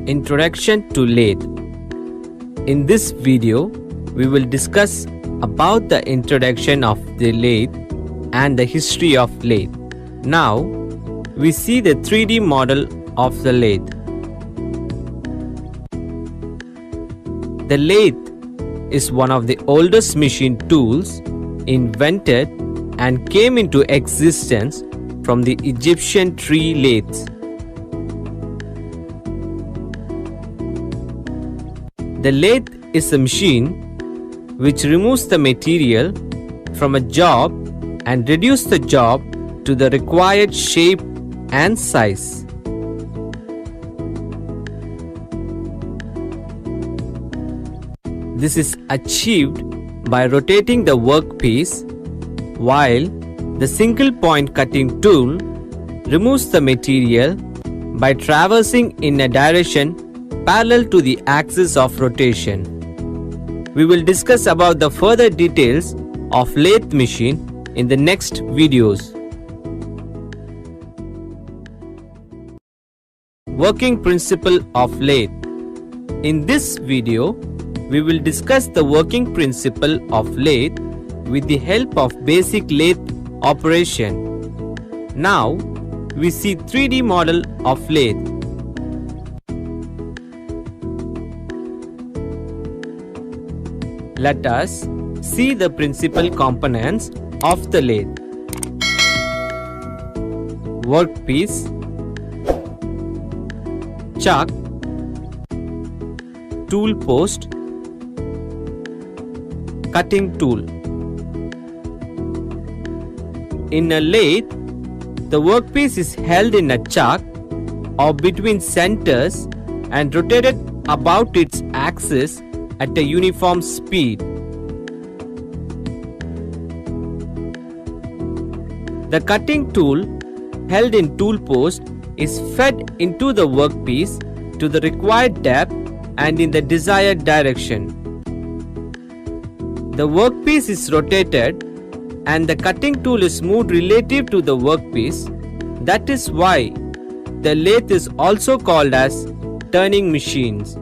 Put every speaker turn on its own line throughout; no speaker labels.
Introduction to lathe. In this video, we will discuss about the introduction of the lathe and the history of lathe. Now, we see the 3D model of the lathe. The lathe is one of the oldest machine tools invented and came into existence from the Egyptian tree lathes. The lathe is a machine which removes the material from a job and reduces the job to the required shape and size. This is achieved by rotating the workpiece, while the single point cutting tool removes the material by traversing in a direction parallel to the axis of rotation. We will discuss about the further details of lathe machine in the next videos. Working principle of lathe. In this video, we will discuss the working principle of lathe with the help of basic lathe operation. Now, we see 3D model of lathe. Let us see the principal components of the lathe. Workpiece, chuck, tool post, cutting tool. In a lathe, the workpiece is held in a chuck or between centers and rotated about its axis at a uniform speed. The cutting tool held in tool post is fed into the workpiece to the required depth and in the desired direction. The workpiece is rotated and the cutting tool is moved relative to the workpiece. That is why the lathe is also called as turning machines.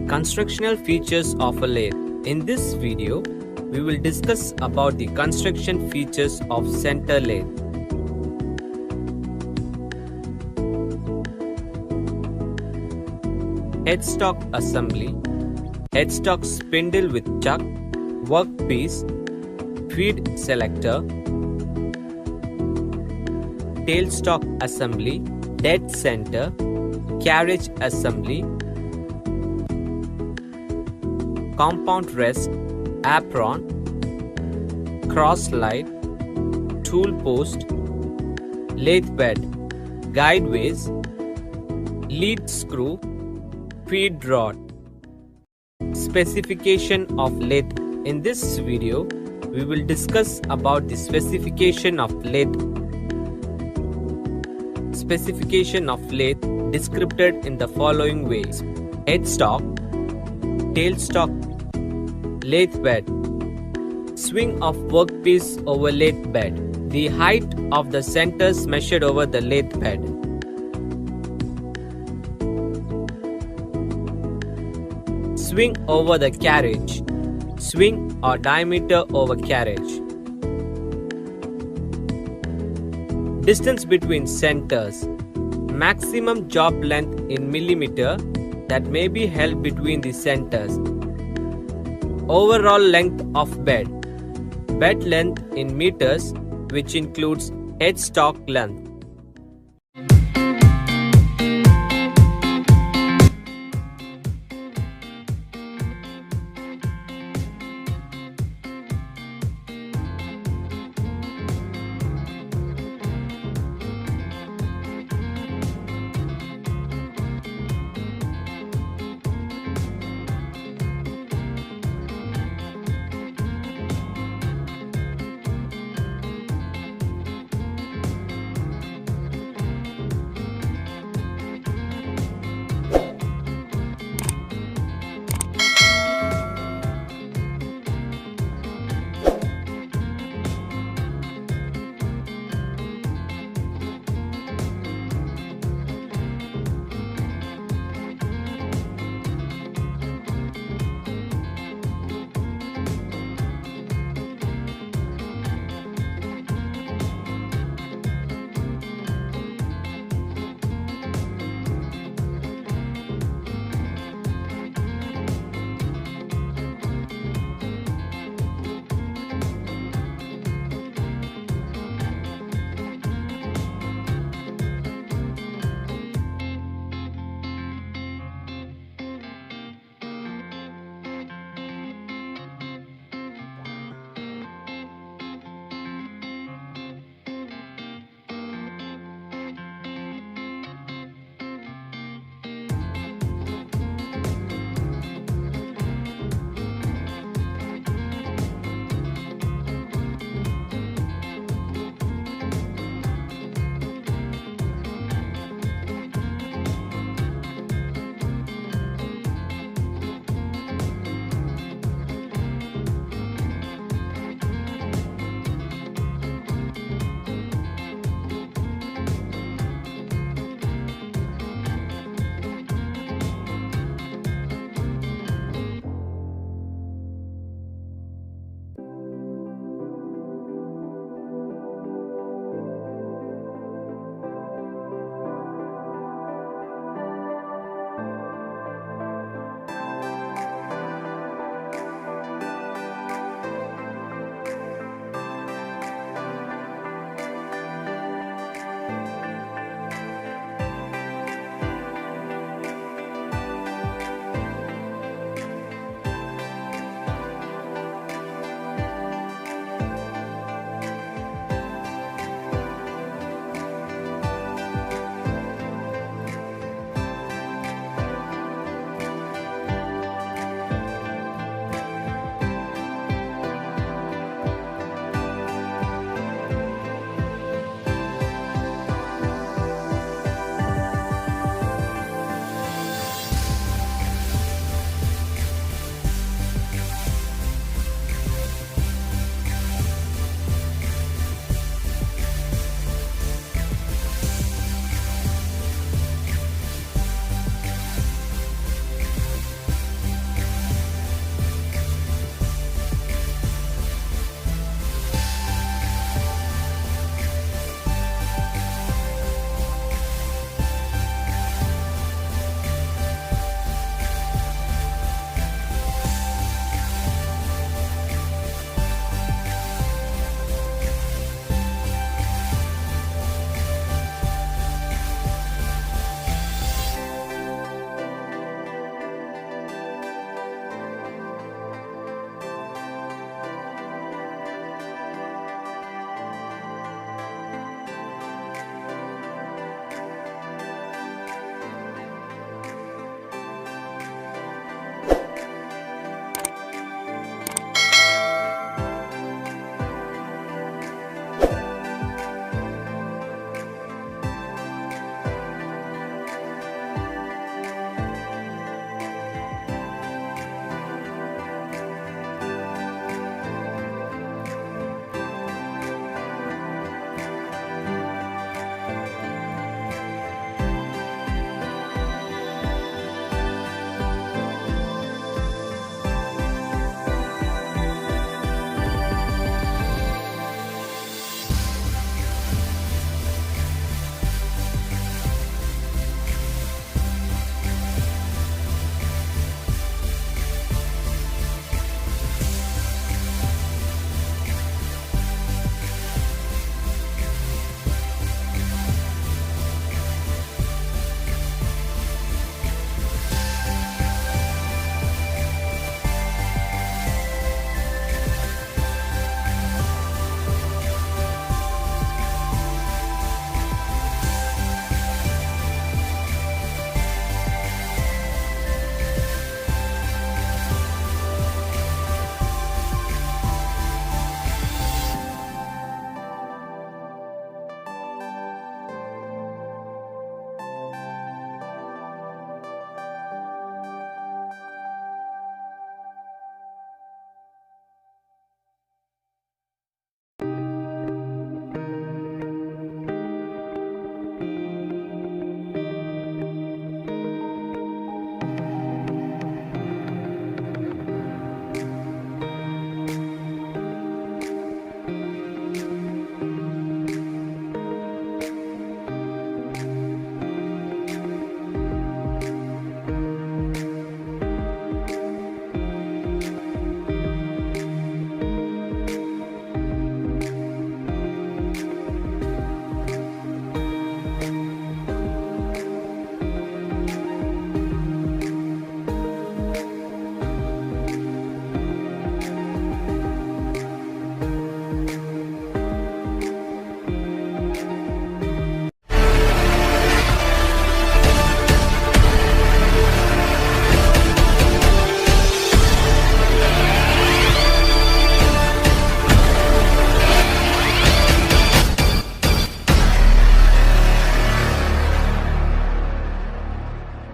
Constructional features of a lathe. In this video, we will discuss about the construction features of center lathe. Headstock assembly, headstock spindle with chuck, workpiece, feed selector, tailstock assembly, dead center, carriage assembly, compound rest, apron, cross slide, tool post, lathe bed, guideways, lead screw, feed rod. Specification of lathe. In this video, we will discuss about the specification of lathe. Specification of lathe described in the following ways: headstock, tailstock, lathe bed, swing of workpiece over lathe bed, the height of the centers measured over the lathe bed. Swing over the carriage, swing or diameter over carriage. Distance between centers, maximum job length in millimeter that may be held between the centers. Overall length of bed, bed length in meters which includes headstock length.